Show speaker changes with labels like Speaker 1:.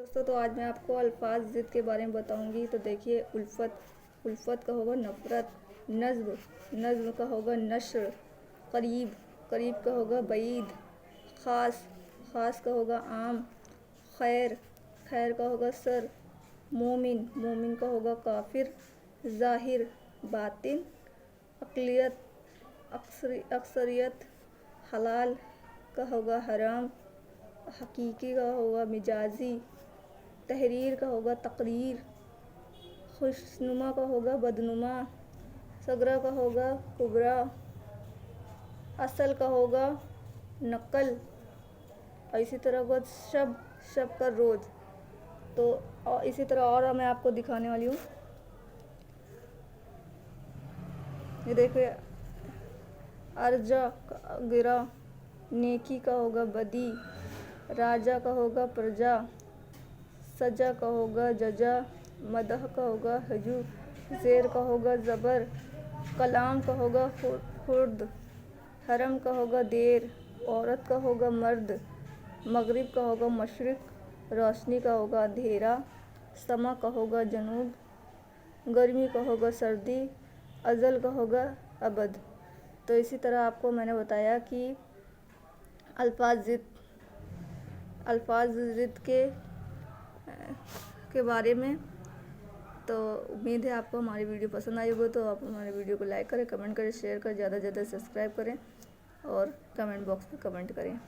Speaker 1: दोस्तों, तो आज मैं आपको अल्फाज ज़िद के बारे में बताऊंगी। तो देखिए, उल्फत का होगा नफ़रत, नज़्म का होगा नश्र, करीब का होगा बईद, ख़ास का होगा आम, खैर का होगा सर, मोमिन का होगा काफिर, ज़ाहिर बातिन, अक्सरियत हलाल का होगा हराम, हकीकी का होगा मिजाजी, तहरीर का होगा तकरीर, खुशनुमा का होगा बदनुमा, सगरा का होगा कुबरा, असल का होगा नकल, और इसी तरह होगा शब का रोज़। तो और इसी तरह और मैं आपको दिखाने वाली हूँ। ये देखिए, अर्जा का गिरा, नेकी का होगा बदी, राजा का होगा प्रजा, सजा का होगा जजा, मदह का होगा हजू, ज़ेर का होगा ज़बर, कलाम का होगा खुर्द, हरम का होगा देर, औरत का होगा मर्द, मगरिब का होगा मशरिक, रोशनी का होगा अंधेरा, समा का होगा जनूब, गर्मी का होगा सर्दी, अज़ल का होगा अबद। तो इसी तरह आपको मैंने बताया कि अल्फाज ज़िद के बारे में। तो उम्मीद है आपको हमारी वीडियो पसंद आई होगी। तो आप हमारे वीडियो को लाइक करें, कमेंट करें, शेयर करें, ज़्यादा से ज़्यादा सब्सक्राइब करें और कमेंट बॉक्स में कमेंट करें।